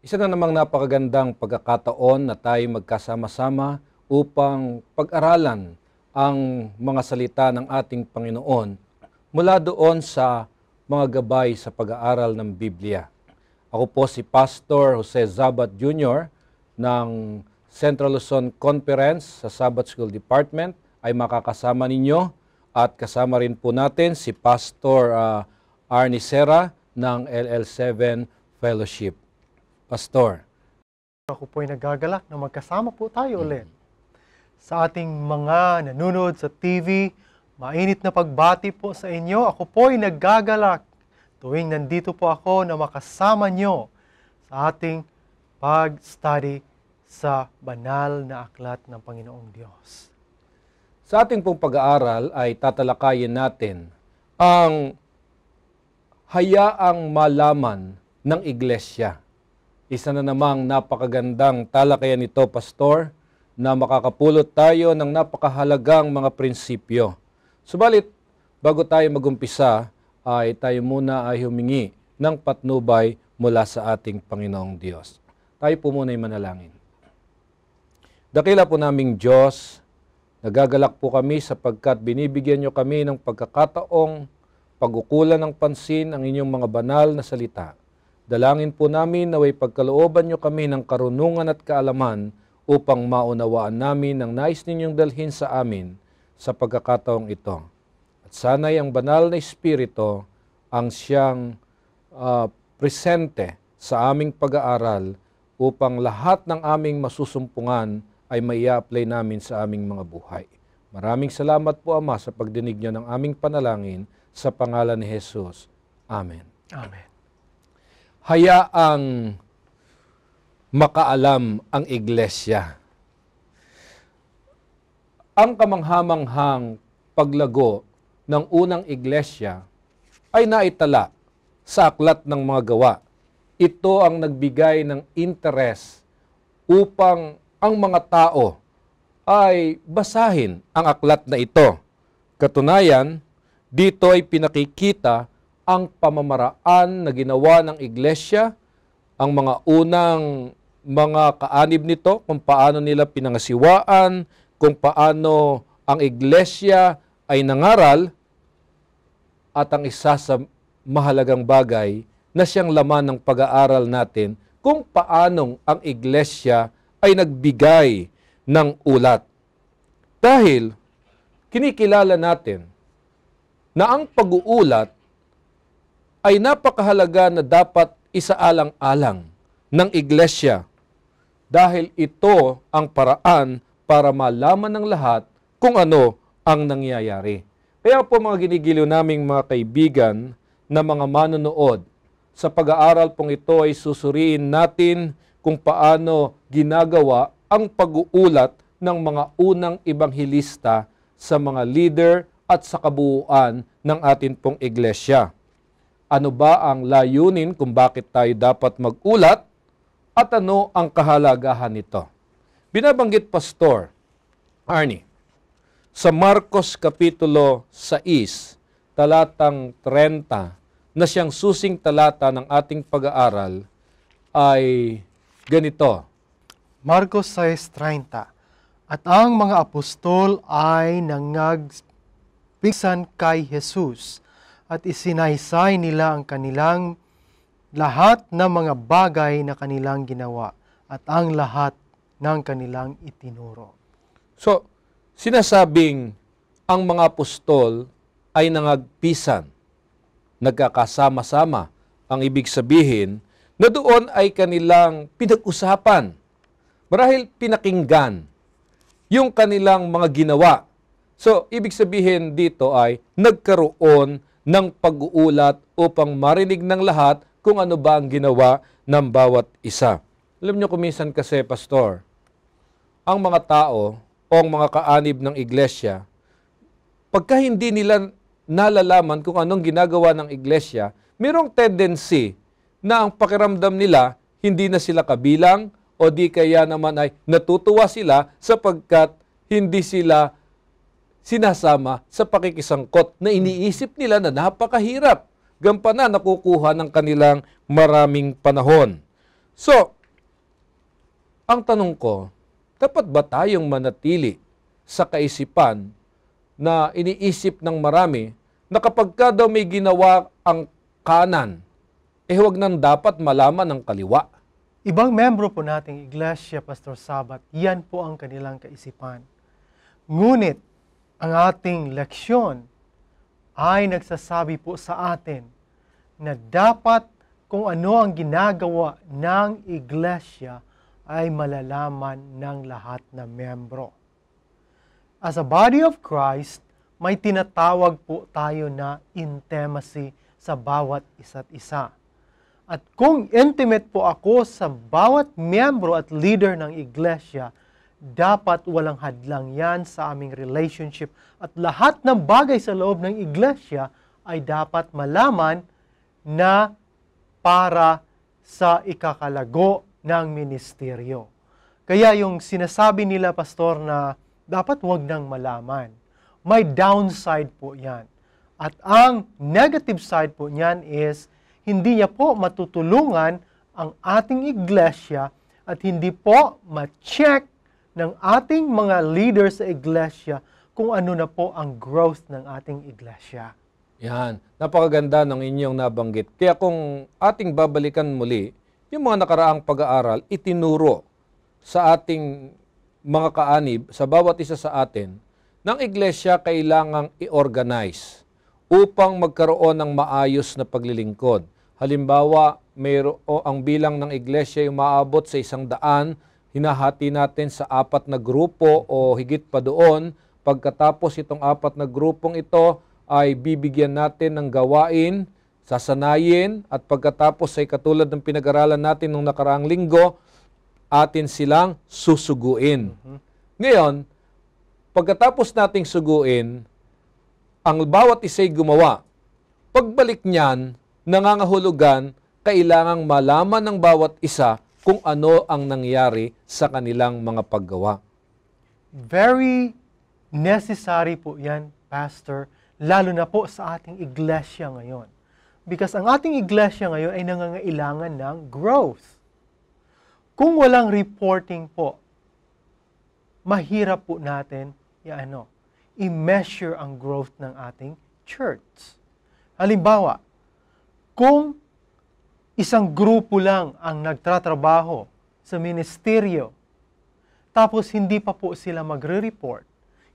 Isa na namang napakagandang pagkakataon na tayo magkasama-sama upang pag-aralan ang mga salita ng ating Panginoon mula doon sa mga gabay sa pag-aaral ng Biblia. Ako po si Pastor Jose Zabat Jr. ng Central Luzon Conference sa Sabbath School Department ay makakasama ninyo at kasama rin po natin si Pastor Arnie Serra ng LL7 Fellowship. Pastor. Ako po'y nagagalak na magkasama po tayo ulit. Sa ating mga nanonood sa TV, mainit na pagbati po sa inyo. Ako po'y nagagalak tuwing nandito po ako na makasama nyo sa ating pag-study sa banal na aklat ng Panginoong Diyos. Sa ating pong pag-aaral ay tatalakayin natin ang hayaang malaman ng iglesia. Isa na namang napakagandang talakayan ito, Pastor, na makakapulot tayo ng napakahalagang mga prinsipyo. Subalit, bago tayo magumpisa, ay tayo muna ay humingi ng patnubay mula sa ating Panginoong Diyos. Tayo po muna ay manalangin. Dakila po naming Diyos, nagagalak po kami sapagkat binibigyan nyo kami ng pagkakataong pag-ukulan ng pansin ang inyong mga banal na salita. Dalangin po namin naway pagkalooban nyo kami ng karunungan at kaalaman upang maunawaan namin ang nais ninyong dalhin sa amin sa pagkakataong ito. At sana'y ang banal na Espiritu ang siyang presente sa aming pag-aaral upang lahat ng aming masusumpungan ay maia-apply namin sa aming mga buhay. Maraming salamat po, Ama, sa pagdinig nyo ng aming panalangin sa pangalan ni Jesus. Amen. Amen. Hayaang makaalam ang iglesia. Ang kamanghamanghang paglago ng unang iglesia ay naitala sa aklat ng mga gawa. Ito ang nagbigay ng interes upang ang mga tao ay basahin ang aklat na ito. Katunayan, dito ay pinakikita ang pamamaraan na ginawa ng iglesia, ang mga unang mga kaanib nito, kung paano nila pinangasiwaan, kung paano ang iglesia ay nangaral, at ang isa sa mahalagang bagay na siyang laman ng pag-aaral natin, kung paanong ang iglesia ay nagbigay ng ulat. Dahil kinikilala natin na ang pag-uulat ay napakahalaga na dapat isaalang-alang ng iglesia dahil ito ang paraan para malaman ng lahat kung ano ang nangyayari. Kaya po mga ginigiliw naming mga kaibigan na mga manonood, sa pag-aaral pong ito ay susuriin natin kung paano ginagawa ang pag-uulat ng mga unang ibanghilista sa mga leader at sa kabuuan ng atin pong iglesia. Ano ba ang layunin kung bakit tayo dapat mag-ulat at ano ang kahalagahan nito? Binabanggit Pastor Arnie sa Marcos Kapitulo 6, talatang 30, na siyang susing talata ng ating pag-aaral ay ganito. Marcos 6:30. At ang mga apostol ay nangagpisan kay Jesus at isinaysay nila ang kanilang lahat ng mga bagay na kanilang ginawa at ang lahat ng kanilang itinuro. So, sinasabing ang mga apostol ay nangagpisan, nagkakasama-sama. Ang ibig sabihin na doon ay kanilang pinag-usapan, marahil pinakinggan yung kanilang mga ginawa. So, ibig sabihin dito ay nagkaroon ng pag-uulat upang marinig ng lahat kung ano ba ang ginawa ng bawat isa. Alam nyo kuminsan kasi, Pastor, ang mga tao o ang mga kaanib ng iglesia, pagka hindi nila nalalaman kung anong ginagawa ng iglesia, mayroong tendency na ang pakiramdam nila hindi na sila kabilang o di kaya naman ay natutuwa sila sapagkat hindi sila sinasama sa pakikisangkot na iniisip nila na napakahirap. Gampanan nakukuha ng kanilang maraming panahon. So, Ang tanong ko, dapat ba tayong manatili sa kaisipan na iniisip ng marami na kapag ka daw may ginawa ang kanan, huwag nang dapat malaman ng kaliwa? Ibang membro po nating Iglesia, Pastor Sabat, yan po ang kanilang kaisipan. Ngunit, ang ating leksyon ay nagsasabi po sa atin na dapat kung ano ang ginagawa ng Iglesia ay malalaman ng lahat na membro. As a body of Christ, may tinatawag po tayo na intimacy sa bawat isa't isa. At kung intimate po ako sa bawat miyembro at leader ng iglesia, dapat walang hadlang yan sa aming relationship at lahat ng bagay sa loob ng iglesia ay dapat malaman na para sa ikakalago ng ministeryo. Kaya yung sinasabi nila, Pastor, na dapat wag nang malaman, may downside po yan. At ang negative side po niyan is hindi niya po matutulungan ang ating iglesia at hindi po ma-check ng ating mga leaders sa iglesia kung ano na po ang growth ng ating iglesia. Yan, napakaganda ng inyong nabanggit. Kaya kung ating babalikan muli, yung mga nakaraang pag-aaral, itinuro sa ating mga kaanib, sa bawat isa sa atin, ng iglesia kailangang i-organize upang magkaroon ng maayos na paglilingkod. Halimbawa, ang bilang ng iglesia ay umaabot sa 100, hinahati natin sa 4 na grupo o higit pa doon. Pagkatapos itong 4 na grupong ito ay bibigyan natin ng gawain, sasanayin, at pagkatapos ay katulad ng pinag-aralan natin nung nakaraang linggo, atin silang susuguin. Ngayon, pagkatapos nating suguin, ang bawat isa'y gumawa. Pagbalik niyan, nangangahulugan, kailangang malaman ng bawat isa kung ano ang nangyari sa kanilang mga paggawa. Very necessary po yan, Pastor, lalo na po sa ating iglesia ngayon. Because ang ating iglesia ngayon ay nangangailangan ng growth. Kung walang reporting po, mahirap po natin i-measure ang growth ng ating church. Halimbawa, kung isang grupo lang ang nagtatrabaho sa ministeryo, tapos hindi pa po sila magre-report,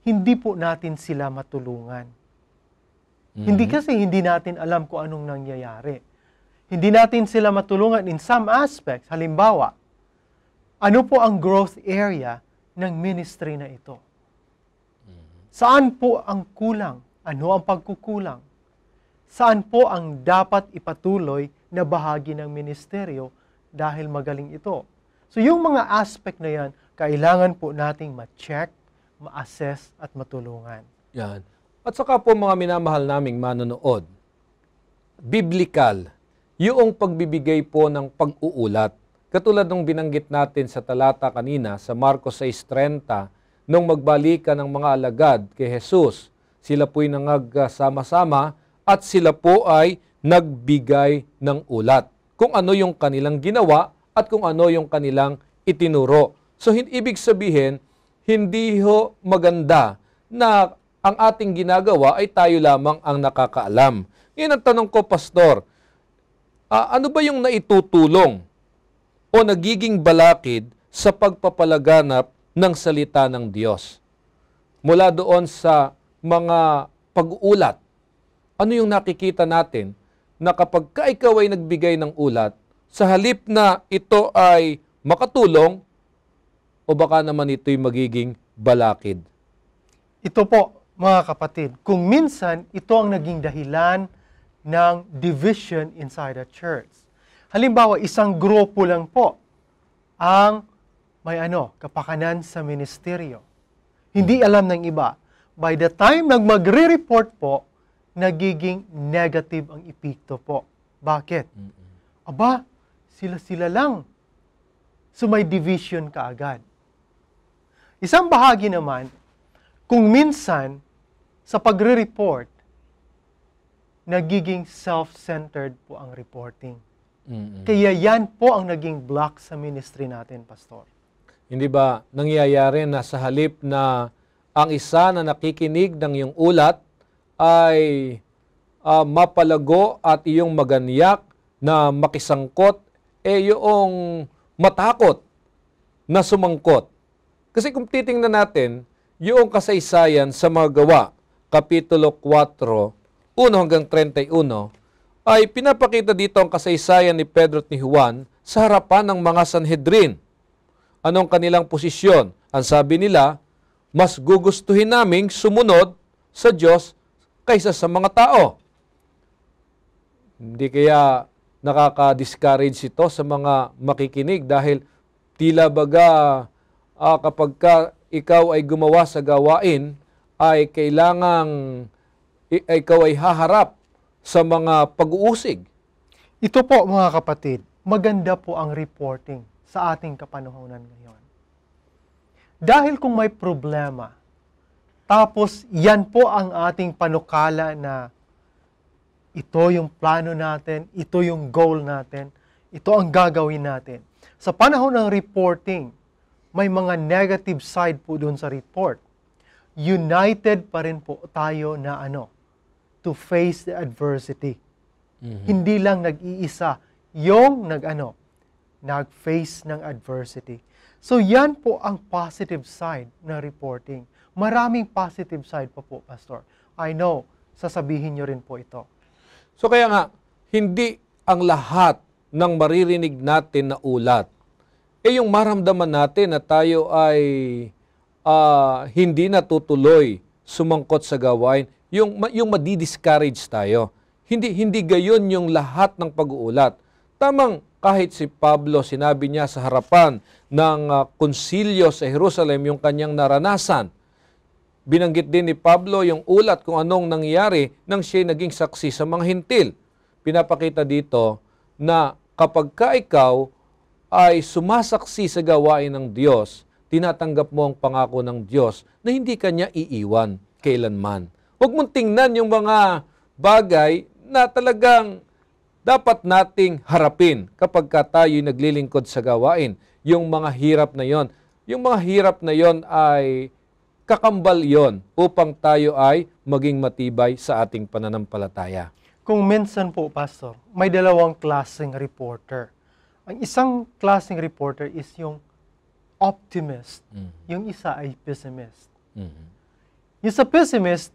hindi po natin sila matulungan. Hindi kasi hindi natin alam kung anong nangyayari. Hindi natin sila matulungan in some aspects. Halimbawa, ano po ang growth area ng ministry na ito? Saan po ang kulang? Ano ang pagkukulang? Saan po ang dapat ipatuloy na bahagi ng ministeryo dahil magaling ito? So yung mga aspect na yan, kailangan po nating ma-check, ma-assess at matulungan. Yan. At saka po mga minamahal naming manonood, biblical, yung pagbibigay po ng pag-uulat. Katulad ng binanggit natin sa talata kanina sa Marcos 6:30, nung magbalikan ng mga alagad kay Jesus, sila po'y nangagsama-sama at sila po ay nagbigay ng ulat kung ano yung kanilang ginawa at kung ano yung kanilang itinuro. So, ibig sabihin, hindi ho maganda na ang ating ginagawa ay tayo lamang ang nakakaalam. Ngayon ang tanong ko, Pastor, ano ba yung naitutulong o nagiging balakid sa pagpapalaganap ng salita ng Diyos? Mula doon sa mga pag-uulat, ano yung nakikita natin na kapag ikaw ay nagbigay ng ulat, sa halip na ito ay makatulong, o baka naman ito'y magiging balakid? Ito po, mga kapatid, kung minsan ito ang naging dahilan ng division inside a church. Halimbawa, isang grupo lang po ang may kapakanan sa ministeryo. Hindi alam ng iba. By the time magre-report po, nagiging negative ang epekto po. Bakit? Aba, sila-sila lang. So may division kaagad. Isang bahagi naman, kung minsan sa pagre-report, nagiging self-centered po ang reporting. Kaya yan po ang naging block sa ministry natin, Pastor. Hindi ba nangyayari na sa halip na ang isa na nakikinig ng iyong ulat ay mapalago at iyong maganyak na makisangkot, yung matakot na sumangkot. Kasi kung titingnan natin, yung kasaysayan sa mga gawa, Kapitulo 4, 1 hanggang 31, ay pinapakita dito ang kasaysayan ni Pedro at ni Juan sa harapan ng mga Sanhedrin. Anong kanilang posisyon? Ang sabi nila, mas gugustuhin naming sumunod sa Diyos kaysa sa mga tao. Hindi kaya nakaka-discourage ito sa mga makikinig dahil tila baga kapag ikaw ay gumawa sa gawain, ay kailangang ikaw ay haharap sa mga pag-uusig. Ito po mga kapatid, maganda po ang reporting sa ating kapanahunan ngayon. Dahil kung may problema, tapos yan po ang ating panukala na ito yung plano natin, ito yung goal natin, ito ang gagawin natin. Sa panahon ng reporting, may mga negative side po doon sa report. United pa rin po tayo na to face the adversity. Hindi lang nag-iisa yung nag-face ng adversity. So yan po ang positive side ng reporting. Maraming positive side pa po, Pastor. I know, sasabihin nyo rin po ito. So kaya nga, hindi ang lahat ng maririnig natin na ulat, yung maramdaman natin na tayo ay hindi natutuloy sumangkot sa gawain, yung madi-discourage tayo. Hindi gayon yung lahat ng pag-uulat. Tamang kahit si Pablo, sinabi niya sa harapan ng konsilyo sa Jerusalem yung kanyang naranasan. Binanggit din ni Pablo yung ulat kung anong nangyari nang siya naging saksi sa mga hintil. Pinapakita dito na kapag ikaw ay sumasaksi sa gawain ng Diyos, tinatanggap mo ang pangako ng Diyos na hindi kanya iiwan kailanman. Huwag mong tingnan yung mga bagay na talagang dapat nating harapin kapag tayo'y naglilingkod sa gawain. Yung mga hirap na yon. Yung mga hirap na yon ay kakambal yon upang tayo ay maging matibay sa ating pananampalataya. Kung minsan po, Pastor, may dalawang klaseng reporter. Ang isang klaseng reporter is yung optimist. Yung isa ay pessimist. Yung sa pessimist,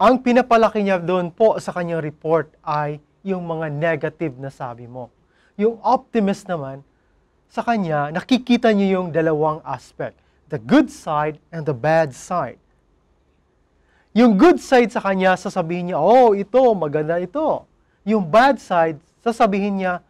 ang pinapalaki niya doon po sa kanyang report ay yung mga negative na sabi mo. Yung optimist naman, sa kanya, nakikita niya yung dalawang aspect. The good side and the bad side. Yung good side sa kanya, sasabihin niya, oh, ito, maganda ito. Yung bad side, sasabihin niya,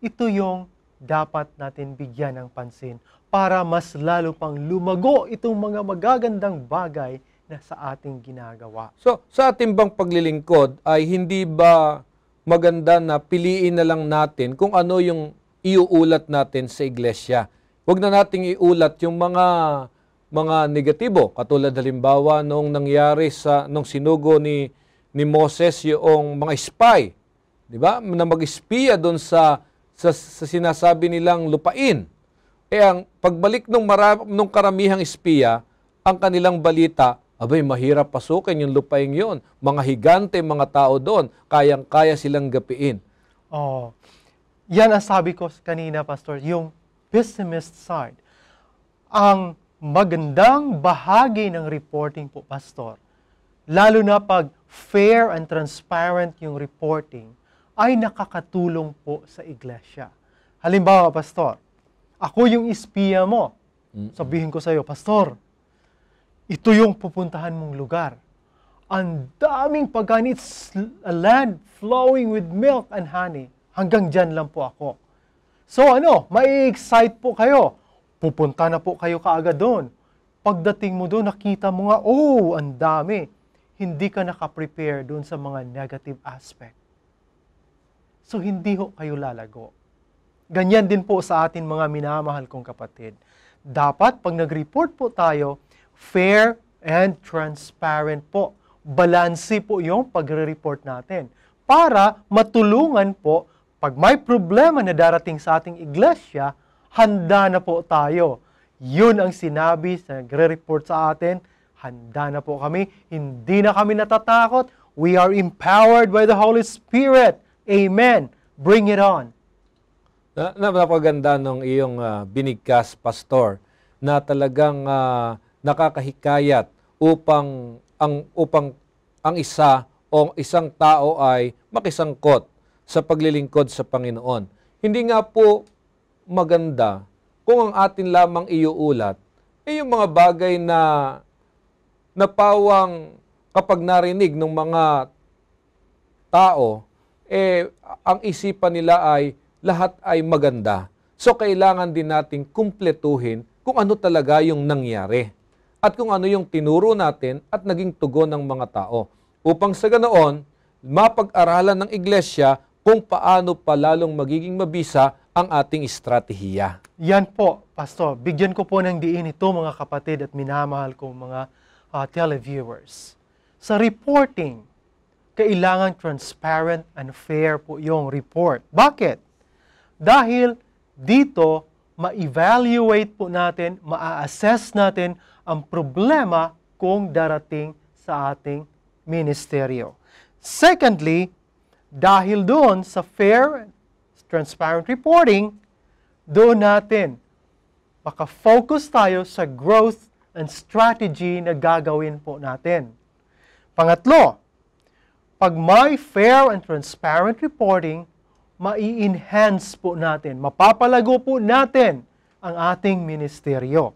ito yung dapat natin bigyan ng pansin para mas lalo pang lumago itong mga magagandang bagay na sa ating ginagawa. So, sa ating bang paglilingkod ay hindi ba maganda na piliin na lang natin kung ano yung iuulat natin sa iglesia? Huwag na nating iulat yung mga negatibo. Katulad halimbawa nung nangyari nung sinugo ni Moses yung mga spy. Di ba? Na mag-espiya doon sa sinasabi nilang lupain. Ang pagbalik nung karamihang espiya, ang kanilang balita, abay, mahirap pasukin yung lupain yon. Mga higante, mga tao doon, kayang-kaya silang gapiin. Oh, yan ang sabi ko kanina, Pastor, yung pessimist side. Ang magandang bahagi ng reporting po, Pastor, lalo na pag fair and transparent yung reporting, ay nakakatulong po sa iglesia. Halimbawa, Pastor, ako yung espiya mo. Sabihin ko sa iyo, Pastor, ito yung pupuntahan mong lugar. Ang daming pagkain, it's a land flowing with milk and honey. Hanggang dyan lang po ako. So mai-excite po kayo. Pupunta na po kayo kaagad doon. Pagdating mo doon, nakita mo nga, oh, ang dami. Hindi ka nakaprepare doon sa mga negative aspect. So hindi ho kayo lalago. Ganyan din po sa atin mga minamahal kong kapatid. Dapat pag nag-report po tayo, fair and transparent po. Balanse po yung pagre-report natin. Para matulungan po, pag may problema na darating sa ating iglesia, handa na po tayo. Yun ang sinabi sa nagre-report sa atin. Handa na po kami. Hindi na kami natatakot. We are empowered by the Holy Spirit. Amen. Bring it on. Napakaganda ng iyong binigkas, Pastor, na talagang nakakahikayat upang ang isa o isang tao ay makisangkot sa paglilingkod sa Panginoon. Hindi nga po maganda kung ang atin lamang iuulat ay yung mga bagay na napawang kapag narinig ng mga tao, ang isipan nila ay lahat ay maganda. So, kailangan din nating kumpletuhin kung ano talaga yung nangyari at kung ano yung tinuro natin at naging tugon ng mga tao. Upang sa ganoon, mapag-aralan ng iglesia kung paano pa lalong magiging mabisa ang ating estratehiya. Yan po, Pastor. Bigyan ko po ng diin ito, mga kapatid at minamahal ko mga televiewers. Sa reporting, kailangan transparent and fair po yung report. Bakit? Dahil dito, ma-evaluate po natin, ma-assess natin ang problema kung darating sa ating ministeryo. Secondly, dahil doon sa fair, transparent reporting, doon natin maka-focus tayo sa growth and strategy na gagawin po natin. Pangatlo, pag may fair and transparent reporting, mai-enhance po natin, mapapalago po natin ang ating ministeryo.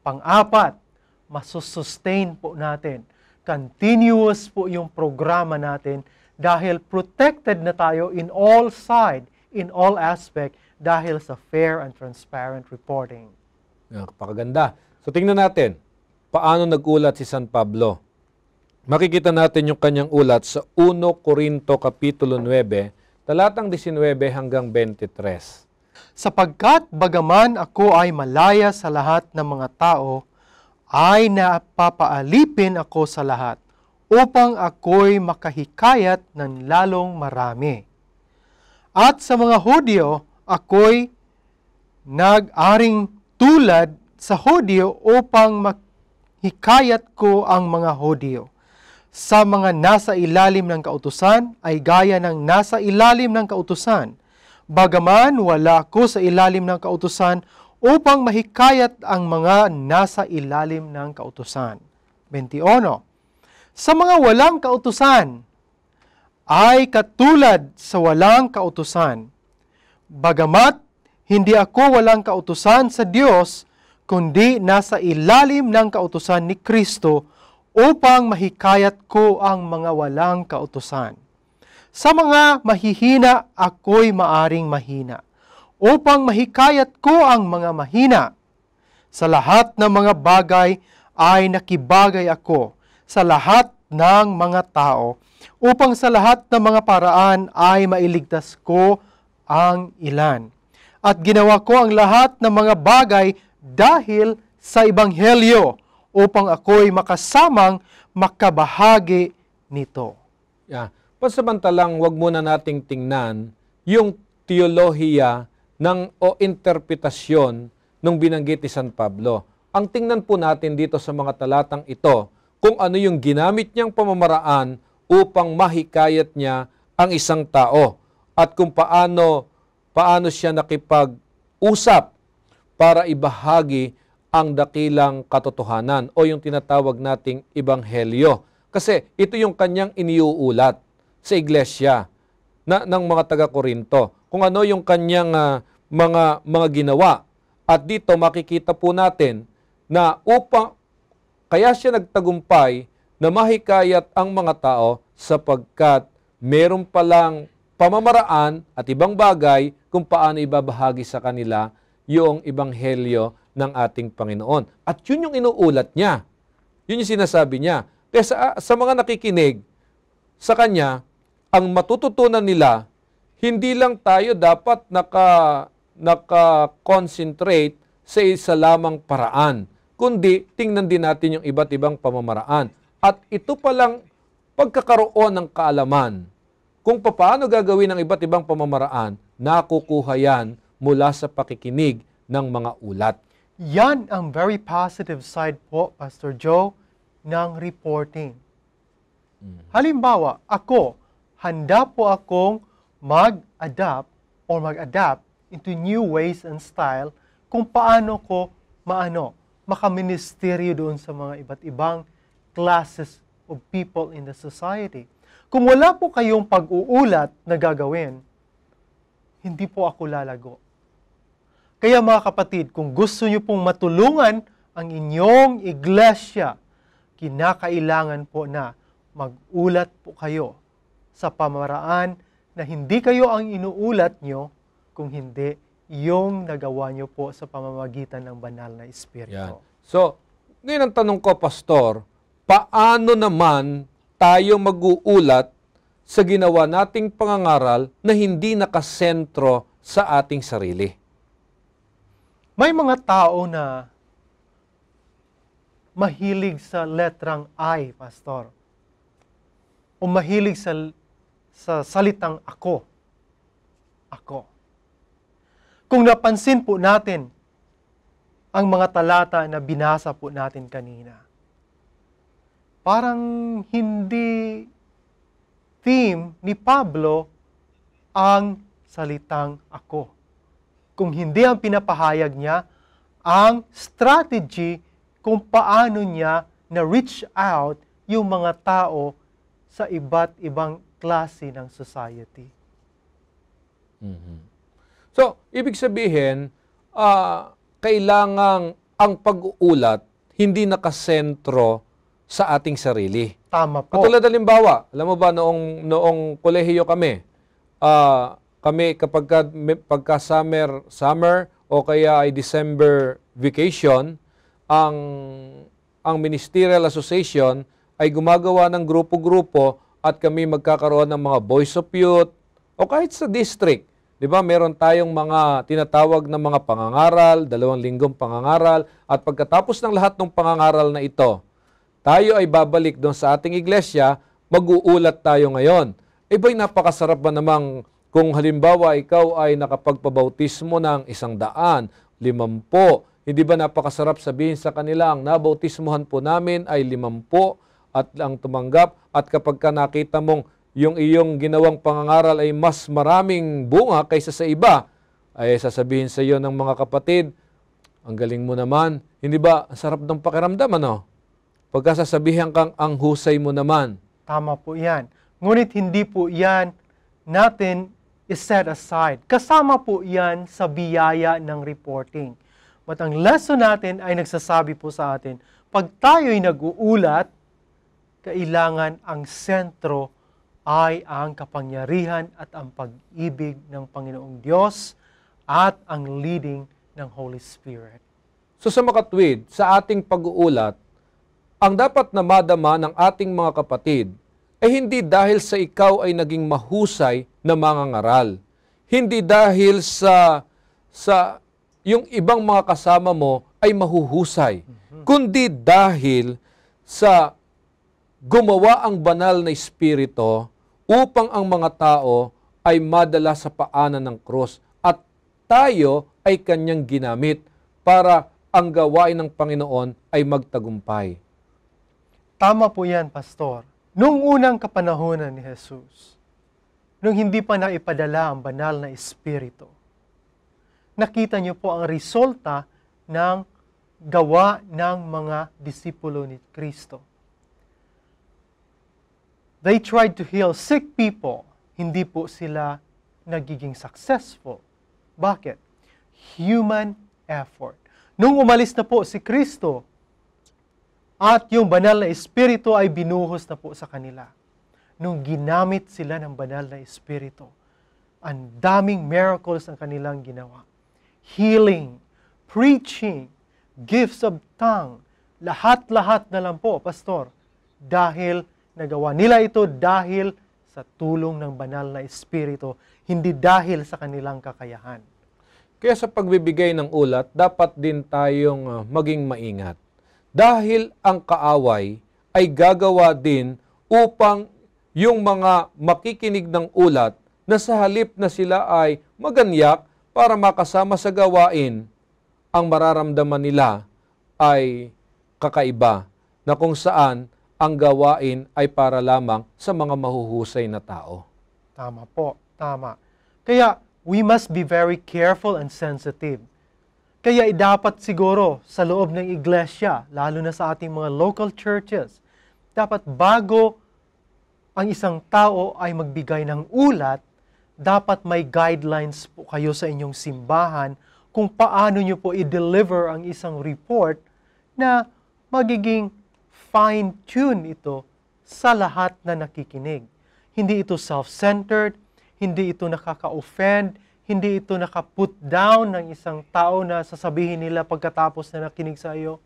Pang-apat, masusustain po natin. Continuous po yung programa natin dahil protected na tayo in all side, in all aspect, dahil sa fair and transparent reporting. Napakaganda. So tingnan natin, paano nag-ulat si San Pablo. Makikita natin yung kanyang ulat sa 1 Corinto Kapitulo 9, talatang 19 hanggang 23. Sapagkat bagaman ako ay malaya sa lahat ng mga tao, ay napapaalipin ako sa lahat, upang ako'y makahikayat ng lalong marami. At sa mga Hudyo, ako'y nag-aring tulad sa Hudyo upang mahikayat ko ang mga Hudyo. Sa mga nasa ilalim ng kautusan ay gaya ng nasa ilalim ng kautusan. Bagaman wala ako sa ilalim ng kautusan upang mahikayat ang mga nasa ilalim ng kautusan. 21. Sa mga walang kautusan ay katulad sa walang kautusan. Bagamat hindi ako walang kautusan sa Diyos, kundi nasa ilalim ng kautusan ni Kristo upang mahikayat ko ang mga walang kautusan. Sa mga mahihina, ako'y maaring mahina, upang mahikayat ko ang mga mahina. Sa lahat ng mga bagay ay nakibagay ako sa lahat ng mga tao, upang sa lahat ng mga paraan ay mailigtas ko ang ilan. At ginawa ko ang lahat ng mga bagay dahil sa Ebanghelyo, upang ako'y makasamang makabahagi nito. Pansamantalang wag muna nating tingnan yung teolohiya o interpretasyon ng binanggit ni San Pablo. Ang tingnan po natin dito sa mga talatang ito, kung ano yung ginamit niyang pamamaraan upang mahikayat niya ang isang tao at kung paano siya nakipag-usap para ibahagi ang dakilang katotohanan o yung tinatawag nating ebanghelyo. Kasi ito yung kanyang iniuulat sa iglesia ng mga taga-Korinto. Kung ano yung kanyang mga ginawa. At dito makikita po natin na kaya siya nagtagumpay na mahikayat ang mga tao sapagkat meron palang pamamaraan at ibang bagay kung paano ibabahagi sa kanila yung ebanghelyo ng ating Panginoon. At yun yung inuulat niya. Yun yung sinasabi niya. Kaya sa mga nakikinig sa kanya, ang matututunan nila, hindi lang tayo dapat naka-concentrate sa isa lamang paraan, kundi tingnan din natin yung iba't ibang pamamaraan. At ito palang pagkakaroon ng kaalaman kung paano gagawin ang iba't ibang pamamaraan, nakukuha yan mula sa pakikinig ng mga ulat. Yan ang very positive side po, Pastor Joe, ng reporting. Halimbawa, handa po akong mag-adapt into new ways and style kung paano ko makaministeryo doon sa mga iba't ibang classes of people in the society. Kung wala po kayong pag-uulat na gagawin, hindi po ako lalago. Kaya mga kapatid, kung gusto niyo pong matulungan ang inyong iglesia, kinakailangan po na mag-ulat po kayo sa pamaraan na hindi kayo ang inuulat nyo, kung hindi yung nagawa nyo po sa pamamagitan ng banal na Espiritu. Yan. So, ngayon ang tanong ko, Pastor, paano naman tayo mag-uulat sa ginawa nating pangangaral na hindi nakasentro sa ating sarili? May mga tao na mahilig sa letrang I, Pastor. O mahilig sa salitang ako. Ako. Kung napansin po natin ang mga talata na binasa po natin kanina, parang hindi theme ni Pablo ang salitang ako. Kung hindi ang pinapahayag niya, ang strategy kung paano niya na-reach out yung mga tao sa iba't ibang klase ng society. So, ibig sabihin, kailangang ang pag-uulat hindi nakasentro sa ating sarili. Tama po. Katulad halimbawa, alam mo ba noong kolehiyo kami, kami pagka summer o kaya ay December vacation, ang Ministerial Association ay gumagawa ng grupo-grupo at kami magkakaroon ng mga Boys of Youth o kahit sa district. Di ba, meron tayong mga tinatawag na mga pangangaral, 2 linggong pangangaral, at pagkatapos ng lahat ng pangangaral na ito, tayo ay babalik doon sa ating iglesia, mag-uulat tayo ngayon. Ba'y napakasarap ba namang kung halimbawa ikaw ay nakapagpabautismo ng 100, 50, hindi ba napakasarap sabihin sa kanila, ang nabautismuhan po namin ay 50 at ang tumanggap, at kapag ka nakita mong yung iyong ginawang pangangaral ay mas maraming bunga kaysa sa iba, ay sasabihin sa iyo ng mga kapatid, ang galing mo naman. Hindi ba, ang sarap ng pakiramdam, ano? Pagka sasabihan kang ang husay mo naman. Tama po yan. Ngunit hindi po yan natin is-set aside. Kasama po yan sa biyaya ng reporting. But ang lesson natin ay nagsasabi po sa atin, pag tayo'y nag-uulat, kailangan ang sentro ay ang kapangyarihan at ang pag-ibig ng Panginoong Diyos at ang leading ng Holy Spirit. So sa makatwid, sa ating pag-uulat, ang dapat na madama ng ating mga kapatid ay hindi dahil sa ikaw ay naging mahusay na mangangaral. Hindi dahil sa yung ibang mga kasama mo ay mahuhusay, kundi dahil sa gumawa ang banal na Espiritu upang ang mga tao ay madala sa paanan ng krus at tayo ay kanyang ginamit para ang gawain ng Panginoon ay magtagumpay. Tama po yan, Pastor. Nung unang kapanahunan ni Jesus, nung hindi pa naipadala ang banal na Espiritu, nakita niyo po ang resulta ng gawa ng mga disipulo ni Kristo. They tried to heal sick people. Hindi po sila nagiging successful. Bakit? Human effort. Nung umalis na po si Kristo at yung banal na Espiritu ay binuhos na po sa kanila. Nung ginamit sila ng banal na Espiritu, ang daming miracles ang kanilang ginawa. Healing, preaching, gifts of tongue, lahat-lahat na lang po, Pastor, dahil nagawa nila ito dahil sa tulong ng banal na Espiritu, hindi dahil sa kanilang kakayahan. Kaya sa pagbibigay ng ulat, dapat din tayong maging maingat. Dahil ang kaaway ay gagawa din upang yung mga makikinig ng ulat na sa halip na sila ay maganyak para makasama sa gawain, ang mararamdaman nila ay kakaiba, na kung saan ang gawain ay para lamang sa mga mahuhusay na tao. Tama po, tama. Kaya, we must be very careful and sensitive. Kaya dapat siguro sa loob ng iglesia, lalo na sa ating mga local churches, dapat bago ang isang tao ay magbigay ng ulat, dapat may guidelines po kayo sa inyong simbahan kung paano nyo po i-deliver ang isang report na magiging fine-tune ito sa lahat na nakikinig. Hindi ito self-centered, hindi ito nakaka-offend, hindi ito naka-put down ng isang tao na sasabihin nila pagkatapos na nakinig sa iyo,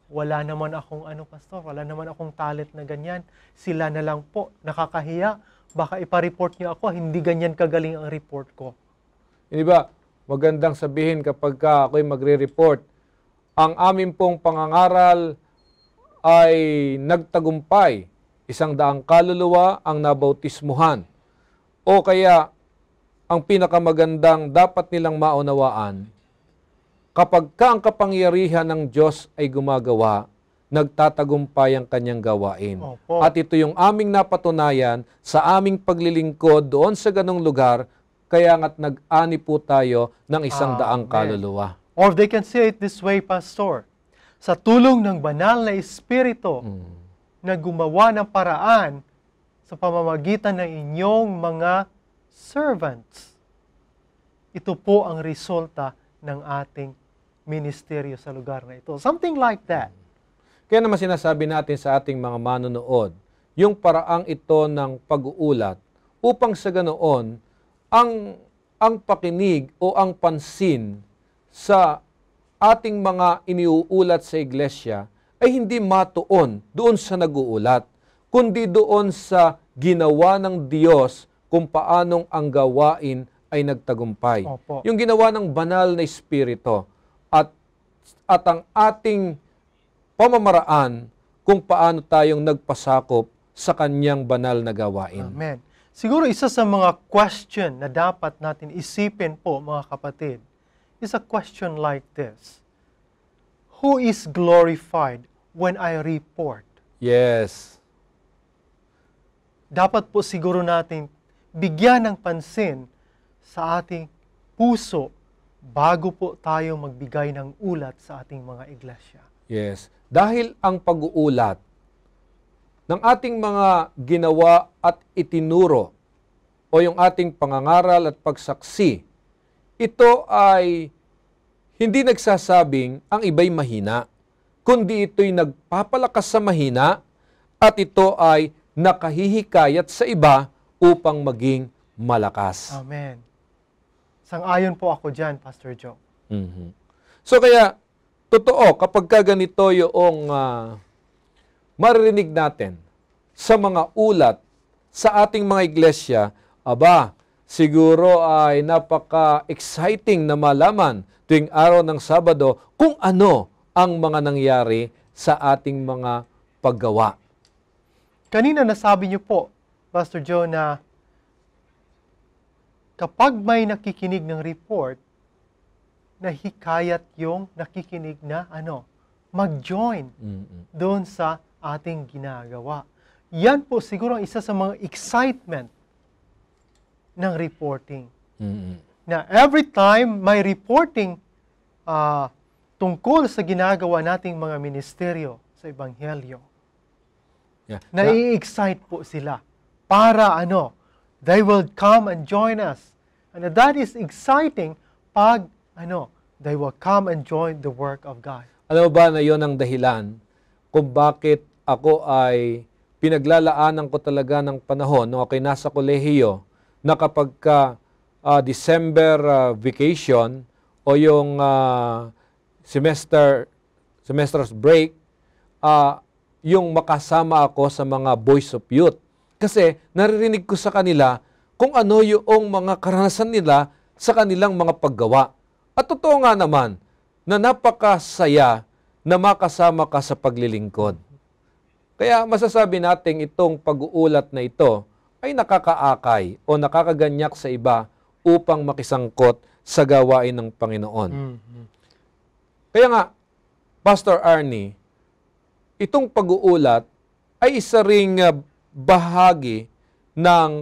wala naman akong pastor, wala naman akong talent na ganyan. Sila na lang po, nakakahiya. Baka ipa-report niyo ako, hindi ganyan kagaling ang report ko. Hindi ba, magandang sabihin kapag ako'y magre-report, ang amin pong pangangaral ay nagtagumpay, 100 kaluluwa ang nabautismuhan. O kaya, ang pinakamagandang dapat nilang maunawaan, kapag ang kapangyarihan ng Diyos ay gumagawa, nagtatagumpay ang kanyang gawain. Opo. At ito yung aming napatunayan sa aming paglilingkod doon sa ganong lugar, kaya nga't nag-ani po tayo ng 100 kaluluwa. Or they can say it this way, Pastor. Sa tulong ng banal na Espiritu na gumawa ng paraan sa pamamagitan ng inyong mga servants. Ito po ang resulta ng ating ministeryo sa lugar na ito. Something like that. Kaya naman sinasabi natin sa ating mga manonood, yung paraang ito ng pag-uulat upang sa ganoon, ang pakinig o ang pansin sa ating mga iniuulat sa iglesia ay hindi matuon doon sa nag-uulat, kundi doon sa ginawa ng Diyos kung paanong ang gawain ay nagtagumpay. Opo. Yung ginawa ng banal na Espiritu at ang ating pamamaraan kung paano tayong nagpasakop sa kanyang banal na gawain. Amen. Siguro isa sa mga question na dapat natin isipin po, mga kapatid, is a question like this. Who is glorified when I report? Yes. Dapat po siguro natin bigyan ng pansin sa ating puso bago po tayo magbigay ng ulat sa ating mga iglesia. Yes. Dahil ang pag-uulat ng ating mga ginawa at itinuro o yung ating pangangaral at pagsaksi, ito ay hindi nagsasabing ang iba'y mahina, kundi ito'y nagpapalakas sa mahina at ito ay nakahihikayat sa iba upang maging malakas. Amen. Sang-ayon po ako dyan, Pastor Joe. Mhm. So kaya, totoo, kapag ganito yung maririnig natin sa mga ulat sa ating mga iglesia, aba, siguro ay napaka-exciting na malaman tuwing araw ng Sabado kung ano ang mga nangyari sa ating mga paggawa. Kanina nasabi niyo po, Pastor Joe, na kapag may nakikinig ng report, nahikayat yung nakikinig na mag-join doon sa ating ginagawa. Yan po siguro ang isa sa mga excitement ng reporting. Na every time may reporting tungkol sa ginagawa nating mga ministeryo sa Ebanghelyo, nai-excite po sila para they will come and join us. And that is exciting pag they will come and join the work of God. Alam mo ba na yon ang dahilan kung bakit ako ay pinaglalaanan ko talaga ng panahon nung ako'y nasa kolehiyo na kapag December vacation o yung semester's break, yung makasama ako sa mga Boys of Youth. Kasi naririnig ko sa kanila kung ano yung mga karanasan nila sa kanilang mga paggawa. At totoo nga naman na napakasaya na makasama ka sa paglilingkod. Kaya masasabi natin itong pag-uulat na ito ay nakakaakay o nakakaganyak sa iba upang makisangkot sa gawain ng Panginoon. Kaya nga, Pastor Arnie, itong pag-uulat ay isa ring bahagi ng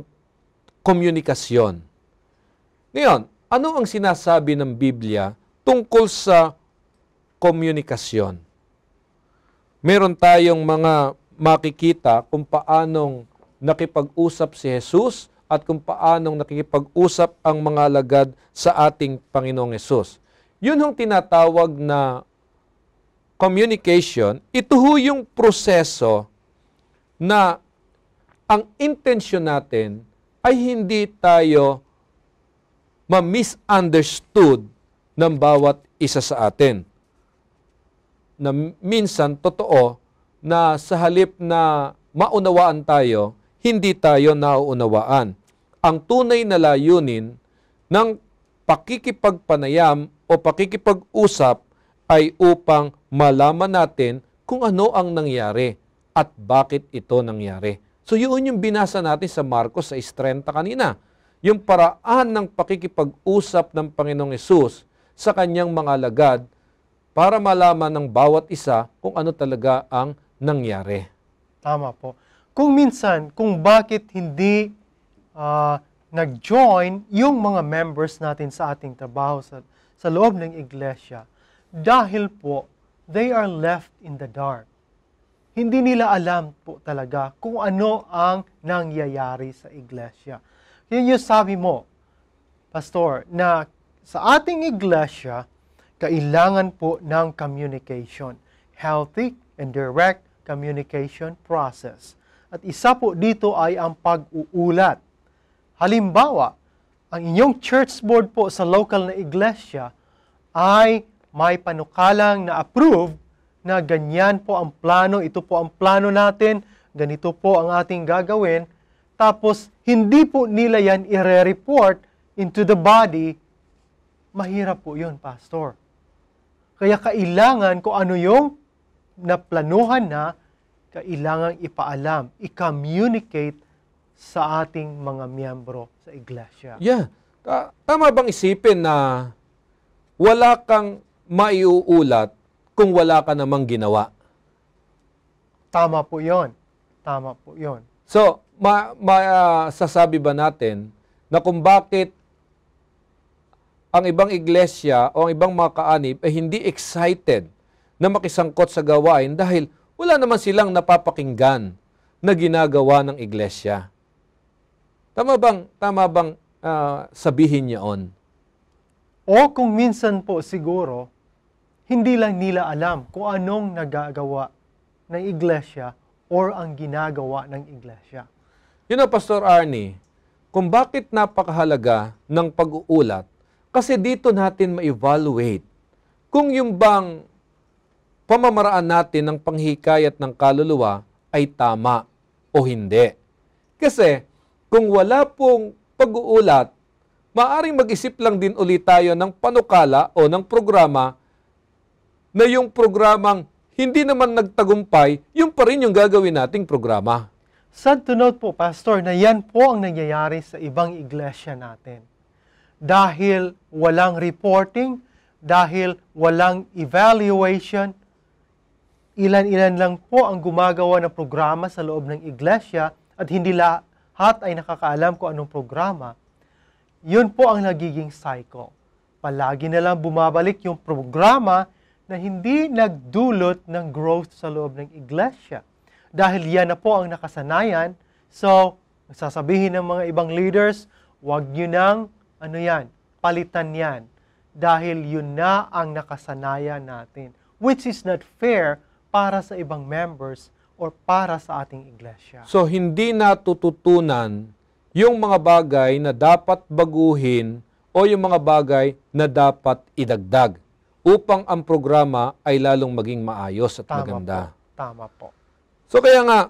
komunikasyon. Ngayon, ano ang sinasabi ng Biblia tungkol sa komunikasyon? Meron tayong mga makikita kung paanong nakipag-usap si Jesus at kung paanong nakikipag-usap ang mga alagad sa ating Panginoong Hesus. Yun ang tinatawag na communication. Ito ho yung proseso na ang intensyon natin ay hindi tayo ma-misunderstood ng bawat isa sa atin. Na minsan, totoo, na sa halip na maunawaan tayo, hindi tayo nauunawaan. Ang tunay na layunin ng pakikipagpanayam o pakikipag-usap ay upang malaman natin kung ano ang nangyari at bakit ito nangyari. So yun yung binasa natin sa Marcos 6:30 kanina. Yung paraan ng pakikipag-usap ng Panginoong Hesus sa kanyang mga alagad para malaman ng bawat isa kung ano talaga ang nangyari. Tama po. Kung minsan, kung bakit hindi nag-join yung mga members natin sa ating trabaho sa loob ng iglesia, dahil po, they are left in the dark. Hindi nila alam po talaga kung ano ang nangyayari sa iglesia. Yun yung sabi mo, Pastor, na sa ating iglesia, kailangan po ng communication. Healthy and direct communication process. At isa po dito ay ang pag-uulat. Halimbawa, ang inyong church board po sa local na iglesia ay may panukalang na approve na ganyan po ang plano, ito po ang plano natin, ganito po ang ating gagawin, tapos hindi po nila yan i-report into the body, mahirap po yun, Pastor. Kaya kailangan kung ano yung naplanuhan na, kailangan ipaalam, i-communicate sa ating mga miyembro sa iglesia. Yeah. Tama bang isipin na wala kang maiuulat kung wala ka namang ginawa? Tama po yon. Tama po yon. So, sasabi ba natin na kung bakit ang ibang iglesia o ang ibang mga kaanib ay hindi excited na makisangkot sa gawain dahil wala naman silang napapakinggan na ginagawa ng iglesia? Tama bang sabihin niyon? O kung minsan po siguro, hindi lang nila alam kung anong nagagawa ng iglesia or ang ginagawa ng iglesia. You know, Pastor Arnie, kung bakit napakahalaga ng pag-uulat, kasi dito natin ma-evaluate kung yung bang pamamaraan natin ng panghikayat ng kaluluwa ay tama o hindi. Kasi kung wala pong pag-uulat, maaaring mag-isip lang din ulit tayo ng panukala o ng programa na yung programang hindi naman nagtagumpay, yung pa rin yung gagawin nating programa. Sad to note po, Pastor, na yan po ang nangyayari sa ibang iglesia natin. Dahil walang reporting, dahil walang evaluation, ilan-ilan lang po ang gumagawa ng programa sa loob ng iglesia at hindi lahat ay nakakaalam kung anong programa. Yun po ang nagiging cycle. Palagi na lang bumabalik yung programa na hindi nagdulot ng growth sa loob ng iglesia. Dahil yan na po ang nakasanayan, so, sasabihin ng mga ibang leaders, wag nyo nang, palitan yan. Dahil yun na ang nakasanayan natin. Which is not fair para sa ibang members or para sa ating iglesia. So, hindi natututunan yung mga bagay na dapat baguhin o yung mga bagay na dapat idagdag upang ang programa ay lalong maging maayos at maganda. Tama po. So kaya nga,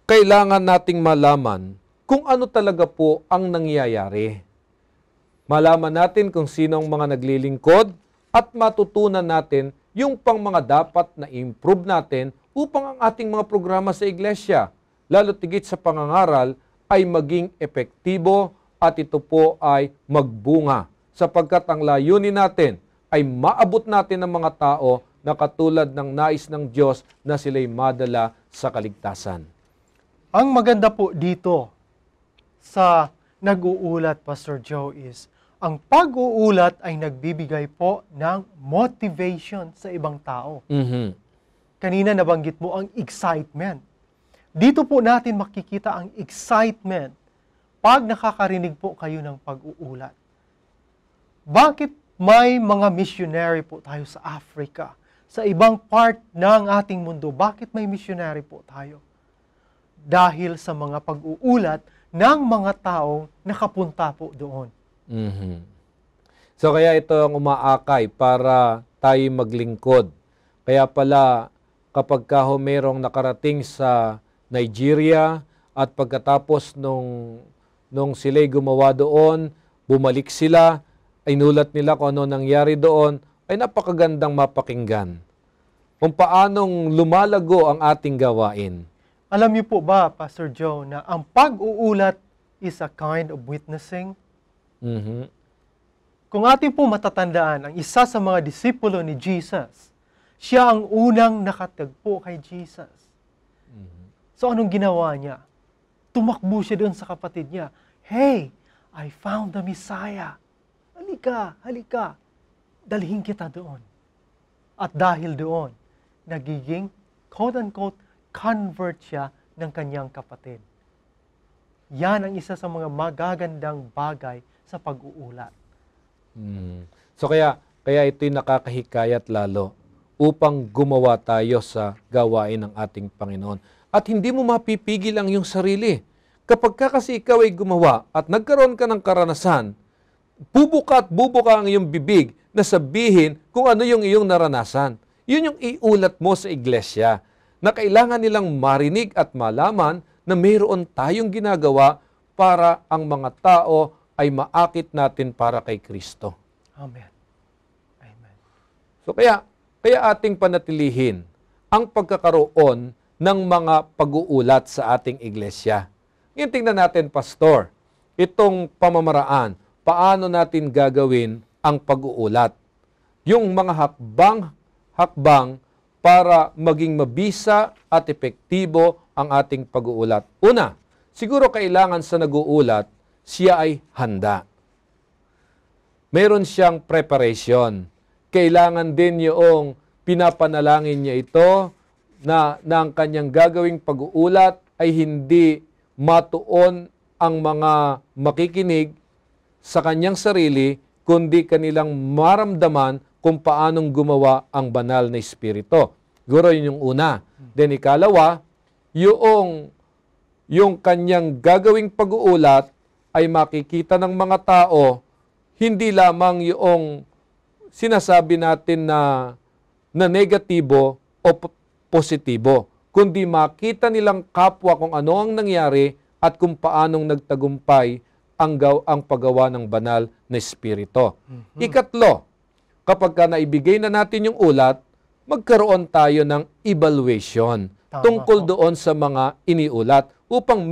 kailangan nating malaman kung ano talaga po ang nangyayari. Malaman natin kung sino ang mga naglilingkod at matutunan natin yung pang mga dapat na improve natin upang ang ating mga programa sa iglesia, lalo tigit sa pangangaral, ay maging epektibo at ito po ay magbunga sapagkat ang layunin natin ay maabot natin ng mga tao na katulad ng nais ng Diyos na sila'y madala sa kaligtasan. Ang maganda po dito sa nag-uulat, Pastor Joe, is ang pag-uulat ay nagbibigay po ng motivation sa ibang tao. Kanina nabanggit mo ang excitement. Dito po natin makikita ang excitement pag nakakarinig po kayo ng pag-uulat. Bakit may mga missionary po tayo sa Africa? Sa ibang part ng ating mundo, bakit may missionary po tayo? Dahil sa mga pag-uulat ng mga taong nakapunta po doon. So kaya ito ang umaakay para tayo maglingkod. Kaya pala kapag merong nakarating sa Nigeria at pagkatapos nung sila'y gumawa doon, bumalik sila, ay nulat nila kung ano nangyari doon, ay napakagandang mapakinggan. Kung paanong lumalago ang ating gawain. Alam niyo po ba, Pastor Joe, na ang pag-uulat is a kind of witnessing? Kung ating po matatandaan, ang isa sa mga disipulo ni Jesus, siya ang unang nakatagpo kay Jesus. So anong ginawa niya? Tumakbo siya doon sa kapatid niya. Hey, I found the Messiah. Halika, halika. Dalhin kita doon. At dahil doon, nagiging, quote-unquote, convert siya ng kanyang kapatid. Yan ang isa sa mga magagandang bagay sa pag-uulat. So kaya ito'y nakakahikayat lalo upang gumawa tayo sa gawain ng ating Panginoon. At hindi mo mapipigil ang iyong sarili. Kapag kasi ikaw ay gumawa at nagkaroon ka ng karanasan, bubuka ang iyong bibig na sabihin kung ano yung iyong naranasan. Yun yung iulat mo sa iglesia na kailangan nilang marinig at malaman na mayroon tayong ginagawa para ang mga tao ay maakit natin para kay Kristo. Amen. Amen. So kaya ating panatilihin ang pagkakaroon ng mga pag-uulat sa ating iglesia. Ngayon tingnan natin, Pastor, itong pamamaraan, paano natin gagawin ang pag-uulat. Yung mga hakbang para maging mabisa at epektibo ang ating pag-uulat. Una, siguro kailangan sa nag-uulat, siya ay handa. Meron siyang preparation. Kailangan din yung pinapanalangin niya ito na ang kanyang gagawing pag-uulat ay hindi matuon ang mga makikinig sa kanyang sarili, kundi kanilang maramdaman kung paanong gumawa ang banal na Espiritu. Siguro yun yung una. Then ikalawa, yung kanyang gagawing pag-uulat ay makikita ng mga tao, hindi lamang yung sinasabi natin na negatibo o positibo, kundi makita nilang kapwa kung ano ang nangyari at kung paanong nagtagumpay ang paggawa ng banal na Espiritu. Ikatlo, kapag naibigay na natin yung ulat, magkaroon tayo ng evaluation tungkol doon sa mga iniulat upang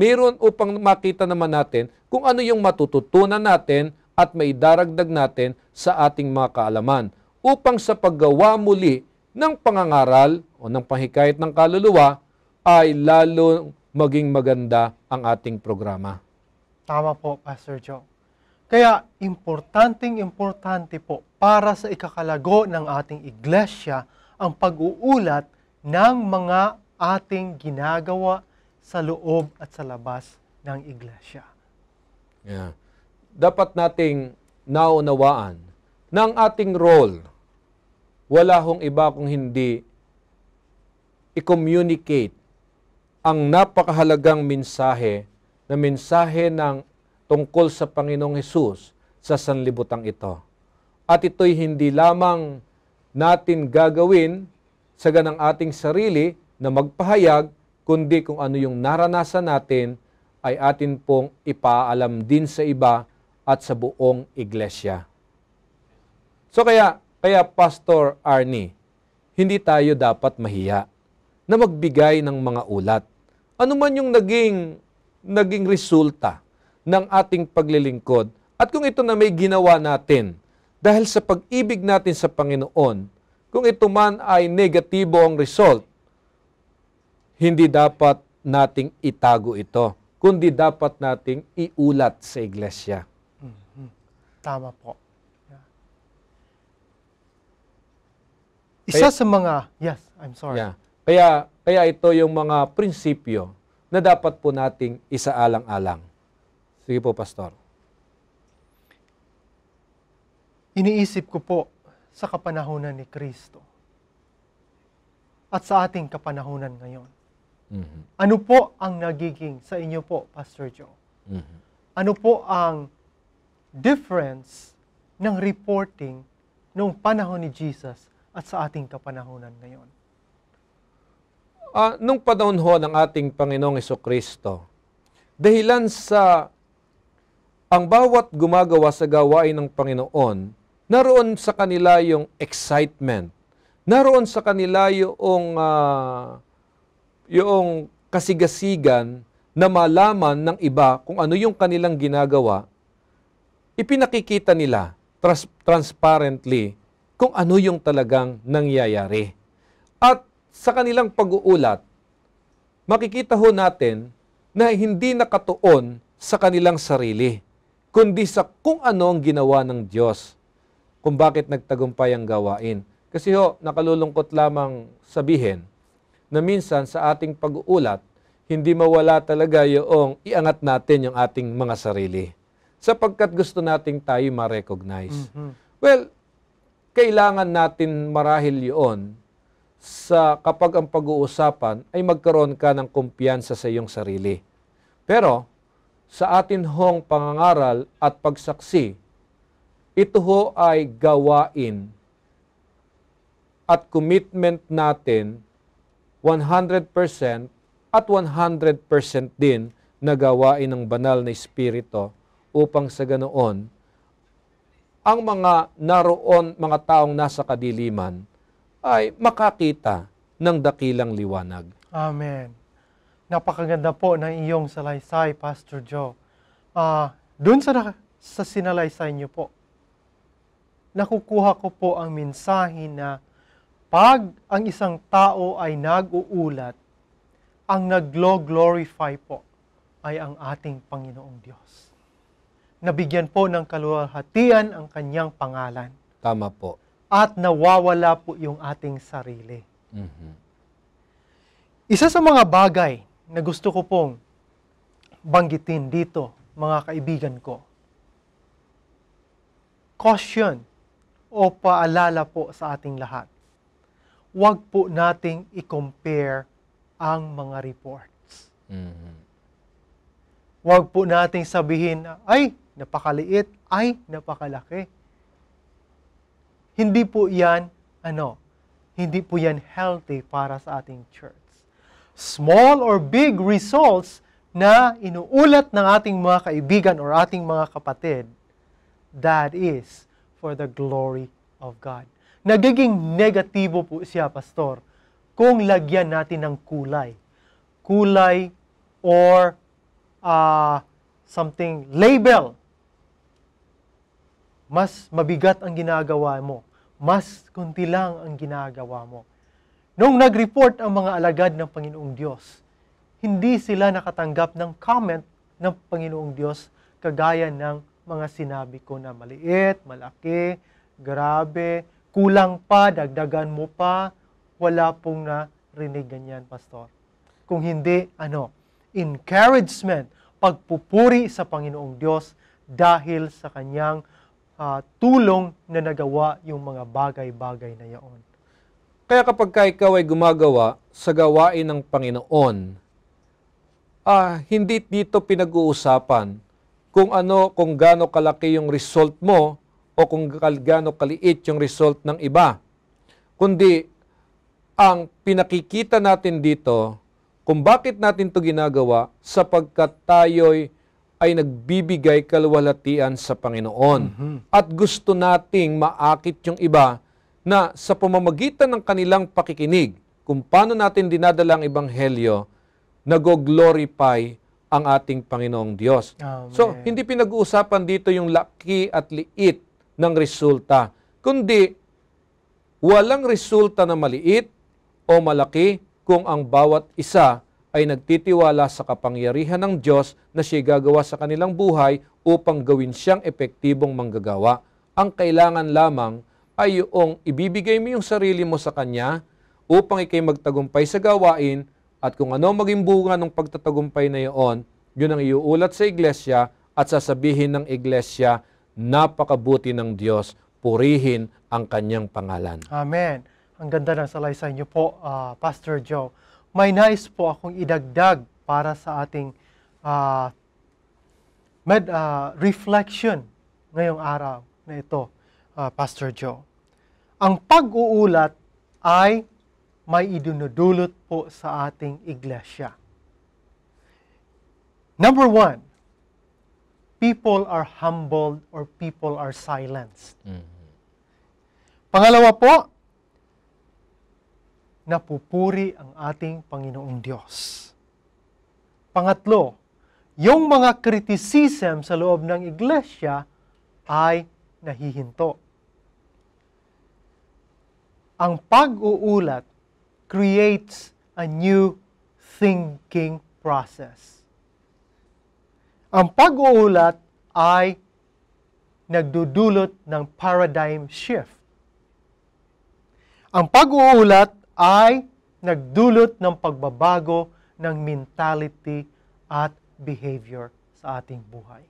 makita naman natin kung ano yung matututunan natin at maidaragdag natin sa ating mga kaalaman upang sa paggawa muli ng pangangaral o ng panghikayat ng kaluluwa ay lalo maging maganda ang ating programa. Tama po, Pastor Joe. Kaya importante po para sa ikakalago ng ating iglesia ang pag-uulat ng mga ating ginagawa sa loob at sa labas ng iglesia. Yeah. Dapat nating naunawaan ng ating role. Wala hong iba kung hindi i-communicate ang napakahalagang mensahe na mensahe ng tungkol sa Panginoong Hesus sa sanlibutan ito. At ito'y hindi lamang natin gagawin sa ganang ating sarili na magpahayag, kundi kung ano yung naranasan natin ay atin pong ipaalam din sa iba at sa buong iglesia. So kaya Pastor Arnie, hindi tayo dapat mahiya na magbigay ng mga ulat. Ano man yung naging resulta ng ating paglilingkod at kung ito na may ginawa natin Dahil sa pag-ibig natin sa Panginoon, kung ito man ay negatibo ang result, hindi dapat nating itago ito, kundi dapat nating iulat sa iglesia. Tama po. Isa sa mga, yes, I'm sorry. Yeah. Kaya ito yung mga prinsipyo na dapat po nating isaalang-alang. Sige po, Pastor. Iniisip ko po sa kapanahunan ni Kristo at sa ating kapanahunan ngayon. Ano po ang nagiging sa inyo po, Pastor Joe? Ano po ang difference ng reporting noong panahon ni Jesus at sa ating kapanahunan ngayon? Nung panahon ho ng ating Panginoong Hesukristo, dahilan sa ang bawat gumagawa sa gawain ng Panginoon, naroon sa kanila yung excitement, naroon sa kanila yung kasigasigan na malaman ng iba kung ano yung kanilang ginagawa, ipinakikita nila transparently kung ano yung talagang nangyayari. At sa kanilang pag-uulat, makikita ho natin na hindi nakatuon sa kanilang sarili, kundi sa kung ano ang ginawa ng Diyos, kung bakit nagtagumpay ang gawain. Kasi ho, nakalulungkot lamang sabihin na minsan sa ating pag-uulat, hindi mawala talaga yung iangat natin yung ating mga sarili. Sapagkat gusto nating tayo ma-recognize. Well, kailangan natin marahil yun sa kapag ang pag-uusapan ay magkaroon ka ng kumpiyansa sa iyong sarili. Pero, sa atin hong pangangaral at pagsaksi, ito ho ay gawain at commitment natin 100% at 100% din na gawain ng banal na Espiritu upang sa ganoon, ang mga naroon, mga taong nasa kadiliman, ay makakita ng dakilang liwanag. Amen. Napakaganda po ng iyong salaysay, Pastor Joe. Doon sa sinalaysay niyo po, nakukuha ko po ang mensahe na pag ang isang tao ay nag-uulat, ang nag-glorify po ay ang ating Panginoong Diyos. Nabigyan po ng kaluwalhatian ang kanyang pangalan. Tama po. At nawawala po yung ating sarili. Isa sa mga bagay na gusto ko pong banggitin dito, mga kaibigan ko, caution o paalala po sa ating lahat. Huwag po nating i-compare ang mga reports. Huwag po nating sabihin, ay, napakaliit, ay, napakalaki. Hindi po yan, hindi po yan healthy para sa ating church. Small or big results na inuulat ng ating mga kaibigan or ating mga kapatid, that is for the glory of God. Nagiging negatibo po siya, Pastor, kung lagyan natin ng kulay. Kulay or something, label. Mas mabigat ang ginagawa mo. Mas kunti lang ang ginagawa mo. Nung nag-report ang mga alagad ng Panginoong Diyos, hindi sila nakatanggap ng comment ng Panginoong Diyos kagaya ng mga sinabi ko na maliit, malaki, grabe, kulang pa, dagdagan mo pa, wala pong narinig ganyan, Pastor. Kung hindi, encouragement, pagpupuri sa Panginoong Diyos dahil sa kanyang tulong na nagawa yung mga bagay-bagay na yaon. Kaya kapag ikaw ay gumagawa sa gawain ng Panginoon, hindi dito pinag-uusapan kung gaano kalaki yung result mo o kung gaano kaliit yung result ng iba. Kundi, ang pinakikita natin dito, kung bakit natin ito ginagawa, sapagkat tayo'y ay nagbibigay kaluwalhatian sa Panginoon. At gusto nating maakit yung iba na sa pamamagitan ng kanilang pakikinig, kung paano natin dinadala ang Ebanghelyo, nag-glorify ang ating Panginoong Diyos. Amen. So, hindi pinag-uusapan dito yung laki at liit ng resulta, kundi walang resulta na maliit o malaki kung ang bawat isa ay nagtitiwala sa kapangyarihan ng Diyos na siya gagawa sa kanilang buhay upang gawin siyang epektibong manggagawa. Ang kailangan lamang ay yung ibibigay mo yung sarili mo sa Kanya upang ikay magtagumpay sa gawain, at kung ano maging bunga ng pagtatagumpay na iyon, yun ang iuulat sa iglesia at sasabihin ng iglesia, napakabuti ng Diyos, purihin ang Kanyang pangalan. Amen. Ang ganda ng salaysay niyo po, Pastor Joe. May nais po akong idagdag para sa ating reflection ngayong araw na ito, Pastor Joe. Ang pag-uulat ay may idinudulot po sa ating iglesia. Number 1, people are humbled or people are silenced. Pangalawa po, napupuri ang ating Panginoong Diyos. Pangatlo, yung mga criticism sa loob ng iglesia ay nahihinto. Ang pag-uulat creates a new thinking process. Ang pag-uulat ay nagdudulot ng paradigm shift. Ang pag-uulat ay nagdulot ng pagbabago ng mentality at behavior sa ating buhay.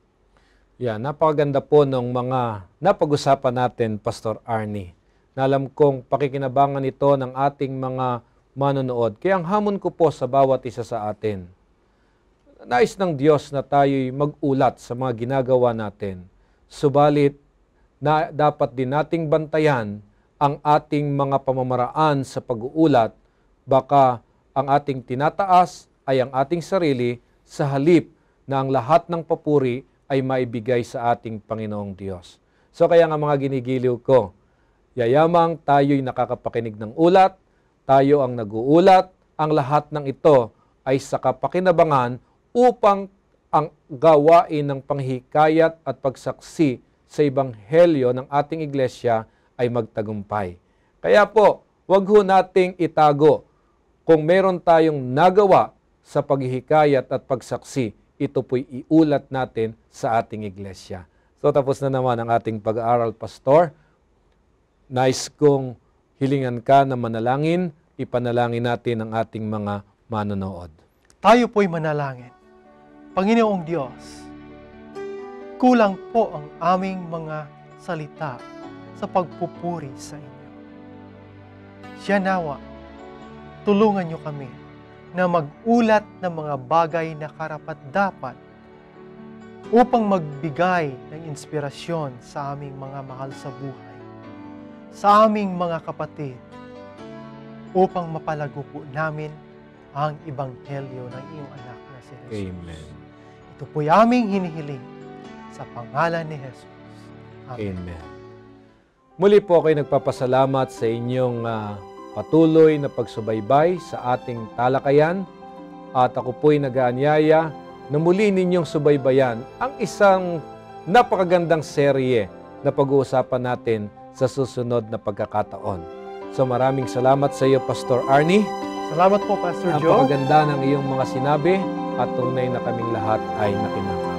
Napakaganda po ng mga napag-usapan natin, Pastor Arnie. Na alam kong pakikinabangan ito ng ating mga manonood. Kaya ang hamon ko po sa bawat isa sa atin, nais ng Diyos na tayo'y mag-ulat sa mga ginagawa natin. Subalit, dapat din nating bantayan ang ating mga pamamaraan sa pag-uulat. Baka ang ating tinataas ay ang ating sarili sa halip na ang lahat ng papuri ay maibigay sa ating Panginoong Diyos. So kaya nga mga ginigiliw ko, yayamang tayo'y nakakapakinig ng ulat, tayo ang nag-uulat, ang lahat ng ito ay sa kapakinabangan upang ang gawain ng panghikayat at pagsaksi sa Ebanghelyo ng ating iglesia ay magtagumpay. Kaya po, wag ho nating itago. Kung meron tayong nagawa sa paghihikayat at pagsaksi, ito po'y iulat natin sa ating iglesia. So tapos na naman ang ating pag-aaral, Pastor. Nais kong hilingan ka na manalangin, ipanalangin natin ang ating mga manonood. Tayo po'y manalangin. Panginoong Diyos, kulang po ang aming mga salita sa pagpupuri sa inyo. Siya nawa, tulungan niyo kami na mag-ulat ng mga bagay na karapat-dapat upang magbigay ng inspirasyon sa aming mga mahal sa buhay, sa aming mga kapatid, upang mapalago po namin ang Ebanghelyo ng iyong anak na si Jesus. Amen. Ito po'y aming hinihiling sa pangalan ni Jesus. Amen. Amen. Muli po ako'y nagpapasalamat sa inyong patuloy na pagsubaybay sa ating talakayan, at ako po'y nag-aanyaya na muli ninyong subaybayan ang isang napakagandang serye na pag-uusapan natin sa susunod na pagkakataon. So maraming salamat sa iyo, Pastor Arnie. Salamat po, Pastor Joe. Napakaganda ng iyong mga sinabi at tunay na kaming lahat ay nakinabang.